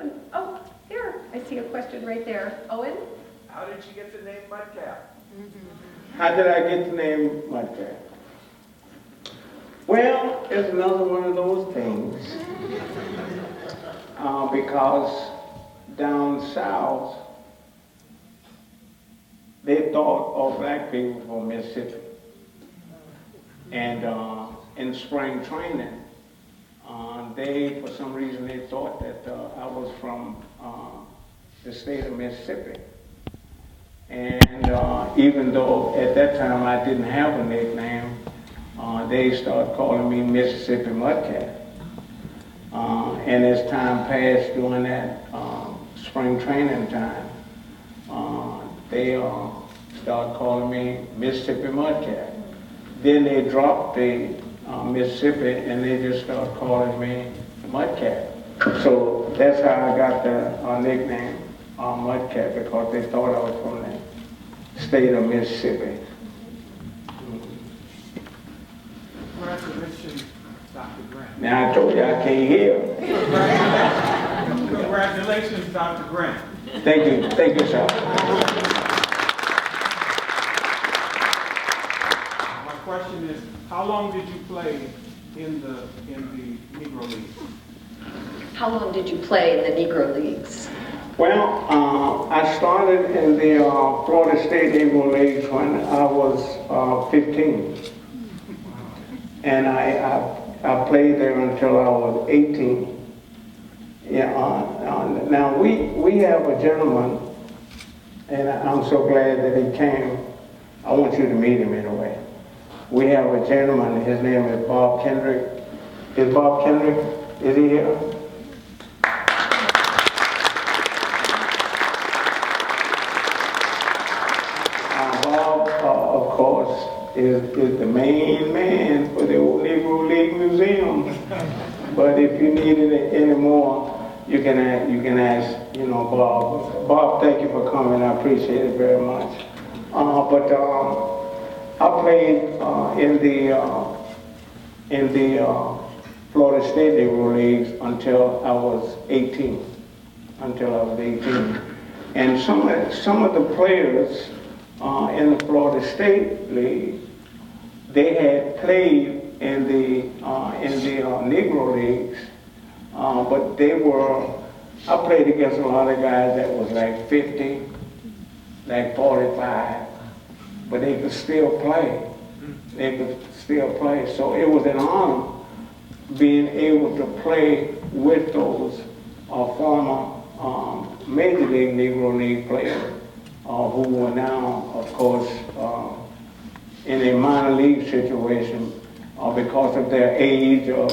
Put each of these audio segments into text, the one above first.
anyone? Oh, here, I see a question right there. Owen? How did you get the name Mudcat? How did I get the name Mudcat? Well, it's another one of those things. Because down south, they thought all black people from Mississippi. And in spring training, for some reason, they thought that I was from the state of Mississippi. And even though at that time I didn't have a nickname, they started calling me Mississippi Mudcat. And as time passed during that spring training time, they started calling me Mississippi Mudcat. Then they dropped the Mississippi and they just started calling me Mudcat. So that's how I got the nickname Mudcat, because they thought I was from the state of Mississippi. Congratulations, Dr. Grant. Now I told you I can't hear. Congratulations, Dr. Grant. Thank you, sir. My question is, how long did you play in the Negro League? How long did you play in the Negro Leagues? Well, I started in the Florida State Negro Leagues when I was 15. And I played there until I was 18. Yeah, now we have a gentleman, and I'm so glad that he came. I want you to meet him anyway. We have a gentleman, his name is Bob Kendrick. Is Bob Kendrick, is he here? Bob, of course, is the main man for the old Negro League Museum. But if you need any more, you can ask, Bob. Bob, thank you for coming. I appreciate it very much. I played in the Florida State Negro Leagues until I was 18. And some of the players in the Florida State League, they had played in the Negro Leagues, but I played against a lot of guys that was like 50, like 45, but they could still play. So it was an honor being able to play with those former Major League Negro League players who were now, of course, in a minor league situation because of their age or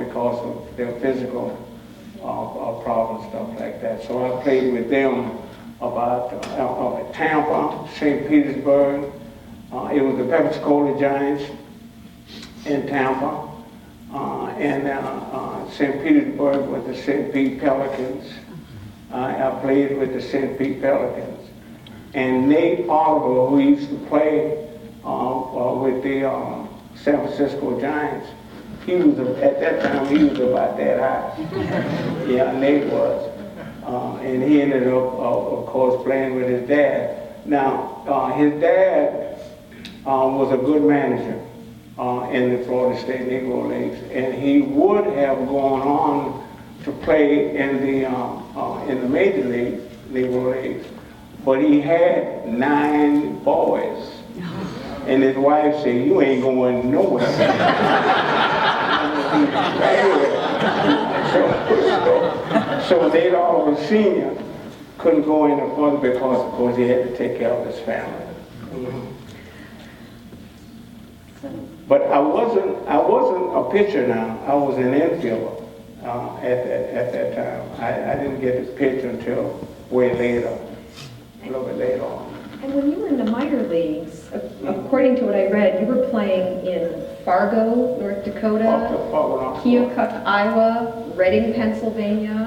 because of their physical problems, stuff like that. So I played with them about Tampa, St. Petersburg. It was the Pensacola Giants in Tampa, and St. Petersburg was the St. Pete Pelicans. I played with the St. Pete Pelicans. And Nate Oliver, who used to play with the San Francisco Giants, at that time he was about that high. Yeah, Nate was. And he ended up, of course, playing with his dad. Now, his dad was a good manager in the Florida State Negro Leagues, and he would have gone on to play in the Major League Negro Leagues, but he had 9 boys, and his wife said, "You ain't going nowhere." So Nate Oliver Sr. couldn't go any further because, of course, he had to take care of his family. But I wasn't a pitcher now. I was an infielder at that time. I didn't get to pitch until way later, a little bit later on. And when you were in the minor leagues, according to what I read, you were playing in Fargo, North Dakota, Keokuk, Iowa, Reading, Pennsylvania.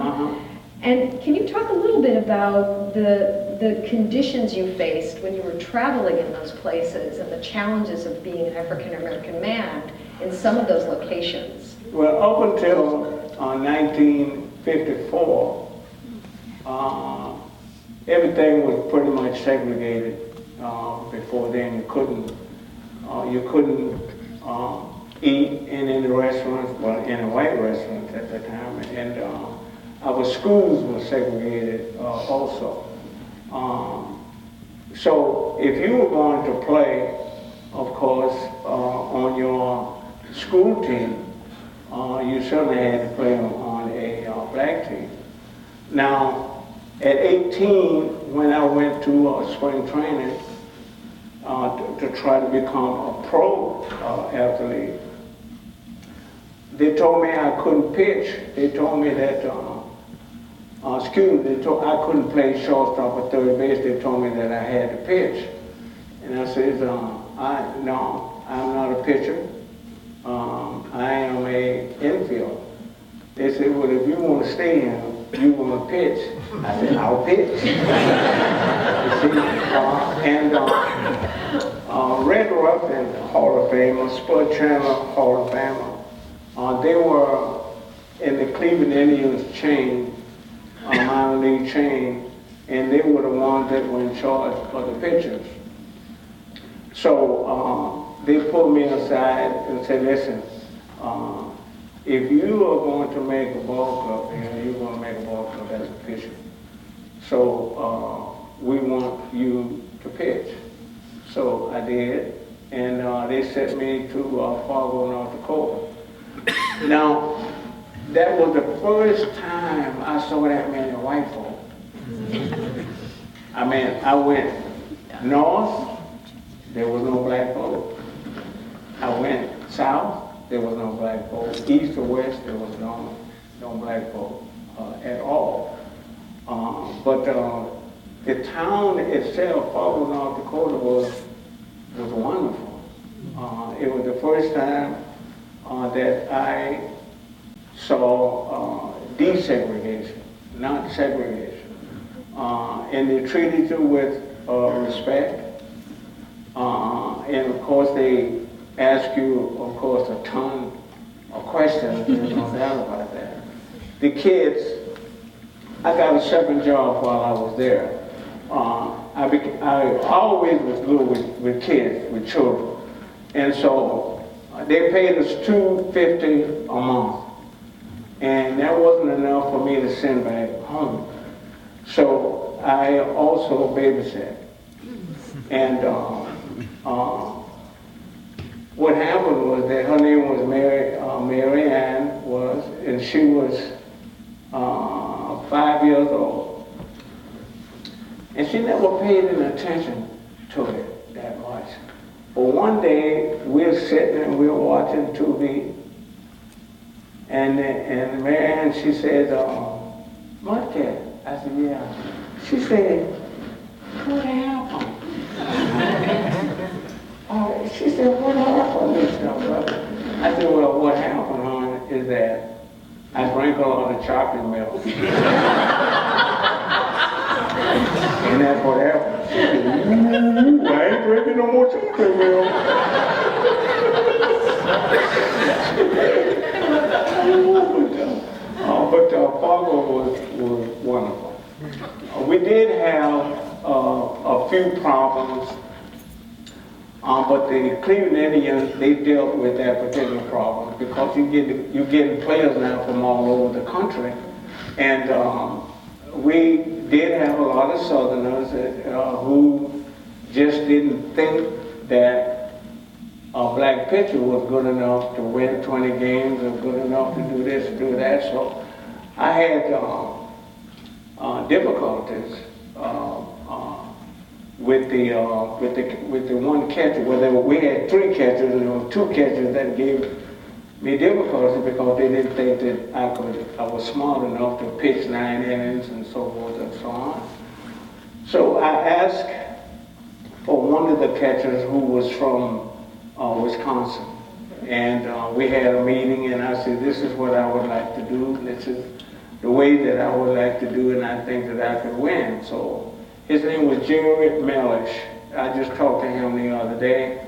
And can you talk a little bit about the conditions you faced when you were traveling in those places and the challenges of being an African-American man in some of those locations? Well, up until 19 54, everything was pretty much segregated. Before then, you couldn't eat in any restaurants, well, in a white restaurants at the time, and our schools were segregated also. So if you were going to play, of course, on your school team, you certainly had to play on a black team. Now, at 18, when I went to spring training to try to become a pro athlete, they told me I couldn't pitch. They told me that, I couldn't play shortstop or third base. They told me that I had to pitch. And I said, no, I'm not a pitcher. I am a infield. They said, well, if you want to stay here, you want to pitch. I said, I'll pitch. You see? Red Ruffin, Hall of Famer, Spud Chandler, Hall of Famer, they were in the Cleveland Indians chain, minor league chain, and they were the ones that were in charge for the pitchers. So they pulled me aside and said, listen, if you are going to make a ball club, you're going to make a ball club as a pitcher. So we want you to pitch. So I did, and they sent me to Fargo, North Dakota. Now, that was the first time I saw that many white folk. I mean, I went north, there was no black folk. I went south, there was no black folk. East or west, there was no black folk at all. But the town itself, Fargo, North Dakota, was wonderful. It was the first time that I saw desegregation, not segregation. And they treated you with respect. And of course they ask you, of course, a ton of questions, there's no doubt about that. The kids, I got a second job while I was there. I always was good with kids, with children. And so they paid us $250 a month. And that wasn't enough for me to send back home. So I also babysat. And what happened was that her name was Mary Ann and she was 5 years old. And she never paid any attention to it that much. But one day, we're sitting and we're watching TV, and Mary Ann, she said, Mudcat. I said, yeah. She said, what happened? She said, what happened? I said, well, what happened, hon, is that I drank a lot of chocolate milk. And that's what happened. She said, I ain't drinking no more chocolate milk. But Fargo was wonderful. We did have a few problems, but the Cleveland Indians, they dealt with that particular problem because you're getting players now from all over the country. And we did have a lot of Southerners who just didn't think that a black pitcher was good enough to win 20 games or good enough to do this, do that. So I had difficulties with the one catcher. Well, we had three catchers, and there were two catchers that gave me difficulty because they didn't think that I was smart enough to pitch 9 innings and so forth and so on. So I asked for one of the catchers who was from Wisconsin, and we had a meeting, and I said, this is what I would like to do. This is the way that I would like to do it, and I think that I could win. So his name was Jerry Mellish. I just talked to him the other day,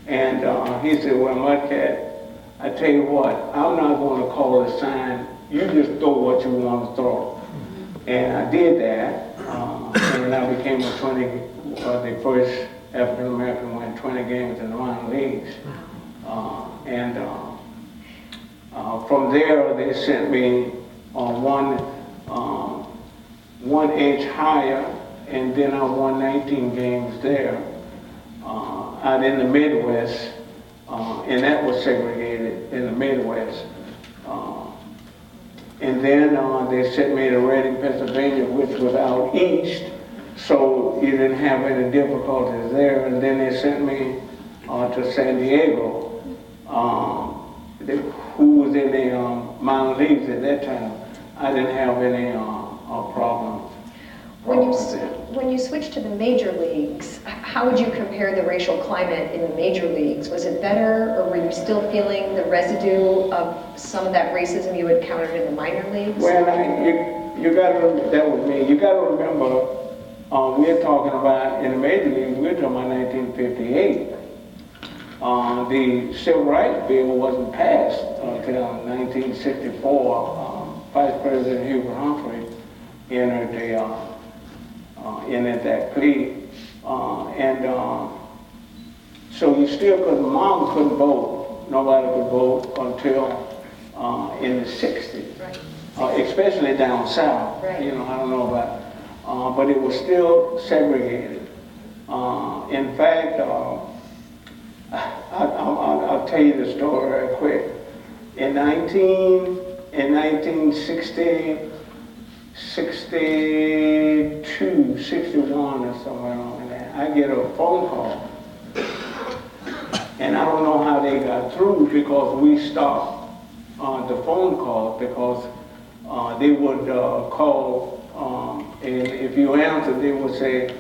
and he said, well, Mudcat, I tell you what, I'm not going to call a sign. You just throw what you want to throw. And I did that, and I became the first African American to win 20 games in the minor leagues. From there, they sent me one edge higher, and then I won 19 games there out in the Midwest, and that was segregated in the Midwest. And then they sent me to Reading, Pennsylvania, which was out east, so you didn't have any difficulties there. And then they sent me to San Diego, who was in the minor leagues at that time. I didn't have any problems. When you switched to the major leagues, how would you compare the racial climate in the major leagues? Was it better, or were you still feeling the residue of some of that racism you encountered in the minor leagues? Well, you got to, that was me. You got to remember, we're talking about in the major leagues. We're talking about 1958. The Civil Rights Bill wasn't passed until 1964. Vice President Hubert Humphrey entered that plea, so you still couldn't. Mom couldn't vote. Nobody could vote until in the '60s, right. Especially down south. Right. You know, I don't know about, but it was still segregated. In fact, I'll tell you the story right quick. In 1960. 62, 61 or somewhere along there, I get a phone call. And I don't know how they got through because we stopped the phone call because they would call, and if you answered, they would say,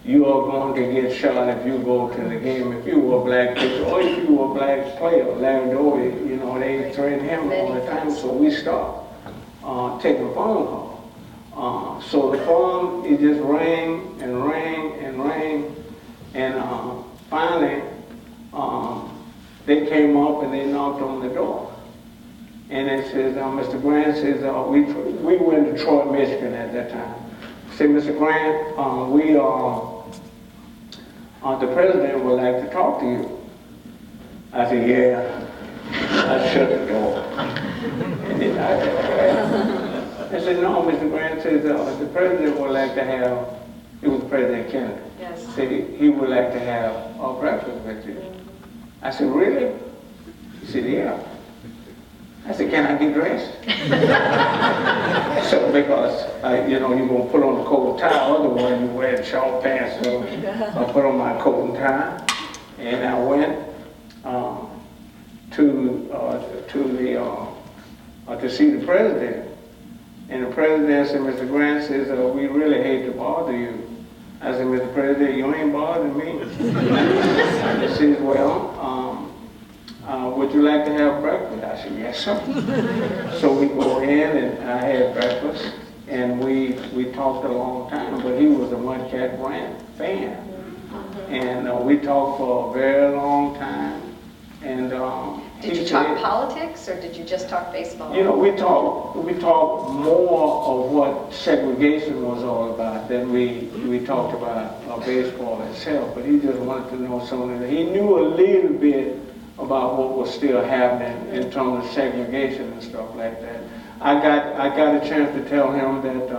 you are going to get shot if you go to the game. If you were a black pitcher or if you were a black player, Larry Doty, you know, they threatened him all the time. So we stopped taking phone calls. So the phone, it just rang and rang and rang, and finally they came up and they knocked on the door. And it says, Mr. Grant says, we were in Detroit, Michigan at that time. Say, Mr. Grant, the president would like to talk to you. I said, yeah. I shut the door. And then I said, no, Mr. Grant says, the president would like to have, it was President Kennedy. Yes. Said he would like to have a breakfast with you. I said, really? He said, yeah. I said, can I get dressed? So because, you know, you're going to put on a coat and tie, otherwise you wear the short pants. So I put on my coat and tie, and I went to see the president. And the president said, Mr. Grant says, we really hate to bother you. I said, Mr. President, you ain't bothering me. He says, well, would you like to have breakfast? I said, yes, sir. So we go in and I had breakfast, and we talked a long time, but he was a Mudcat Grant fan. And we talked for a very long time. And did you talk politics, or did you just talk baseball? You know, we talked more of what segregation was all about than we talked about baseball itself. But he just wanted to know something. He knew a little bit about what was still happening in terms of segregation and stuff like that. I got a chance to tell him that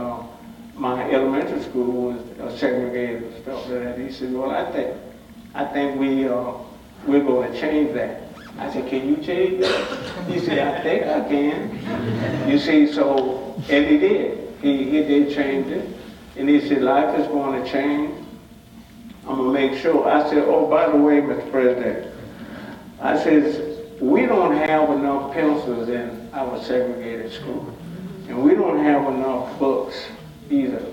my elementary school was segregated and stuff like that. He said, well, I think we're going to change that. I said, can you change that? He said, I think I can. You see, so, and he did. He did change it. And he said, life is going to change. I'm going to make sure. I said, oh, by the way, Mr. President, I said, we don't have enough pencils in our segregated school. And we don't have enough books either.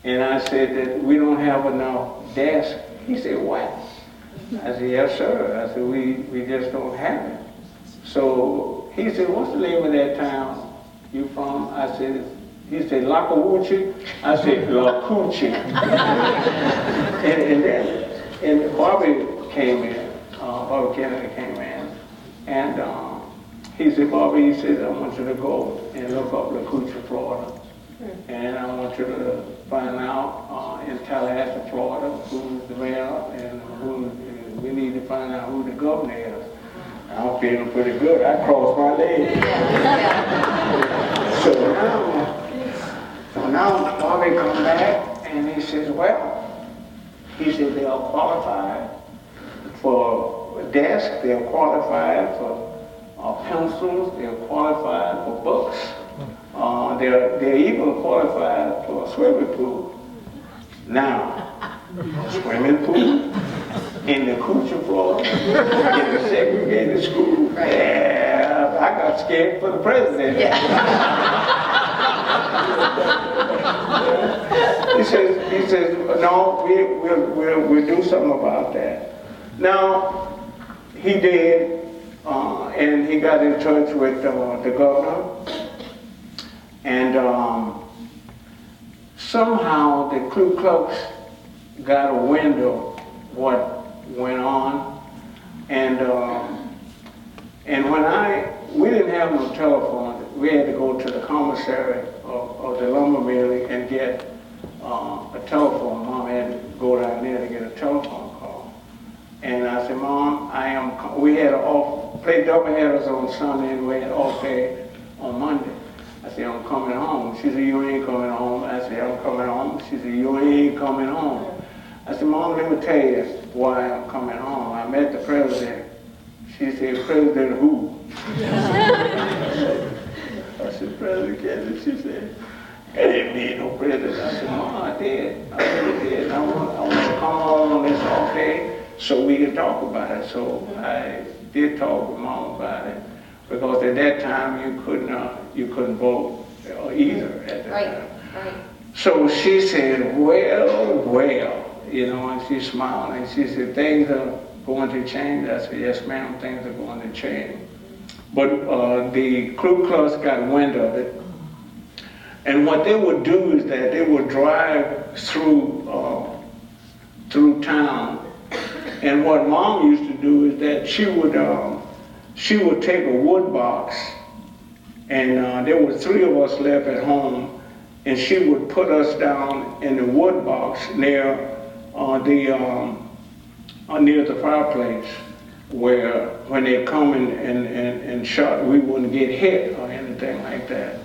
And I said that we don't have enough desks. He said, what? I said, yes, sir. I said, we just don't have it. So he said, what's the name of that town you from? I said, he said, Lakawuchi? I said, Lakuchi. and Bobby came in, Bobby Kennedy came in, and he said, Bobby, he said, I want you to go and look up LaCouche, Florida. And I want you to find out in Tallahassee, Florida, who's the mayor and we need to find out who the governor is. I'm feeling pretty good. I crossed my legs. So now Bobby come back and he says, well, he said they are qualified for desks, they're qualified for pencils, they're qualified for books. They're even qualified for a swimming pool. Now, swimming pool in the Coochie Florida, in the segregated school. Right. Yeah, I got scared for the president. Yeah. He says, no, we'll do something about that. Now, he did, and he got in touch with the governor. And somehow the Ku Klux got a window what went on, and we didn't have no telephone. We had to go to the commissary of the lumber mill and get a telephone. Mom had to go down there to get a telephone call. And I said, Mom, we had played doubleheaders on Sunday and we had off day on Monday. I said, I'm coming home. She said, you ain't coming home. I said, I'm coming home. She said, you ain't coming home. I said, Mom, let me tell you why I'm coming home. I met the president. She said, President who? I said, President Kennedy. She said, I didn't need no president. I said, Mom, I did. I really did. I want to come home on this off day so we can talk about it. So I did talk with Mom about it. Because at that time you couldn't vote either at that time. Right. So she said, well, and she smiled and she said, things are going to change. I said, yes, ma'am, things are going to change. But the Ku Klux got wind of it, and what they would do is that they would drive through town, and what Mom used to do is that she would take a wood box, and there were 3 of us left at home, and she would put us down in the wood box near the fireplace, where when they come and shot, we wouldn't get hit or anything like that.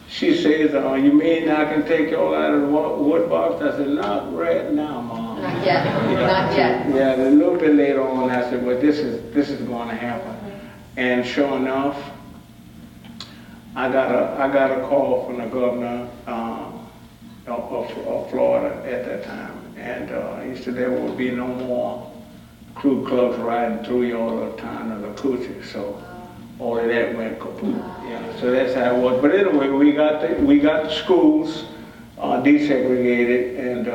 She says, you mean I can take y'all out of the wood box? I said, not right now, Mom. Not yet, not yet. Yeah, a little bit later on, I said, well, this is going to happen. And sure enough, I got a call from the governor of Florida at that time. And he said there would be no more Ku Klux riding through your town of the Coochie. So all of that went kaput. Yeah, so that's how it was. But anyway, we got the schools desegregated, and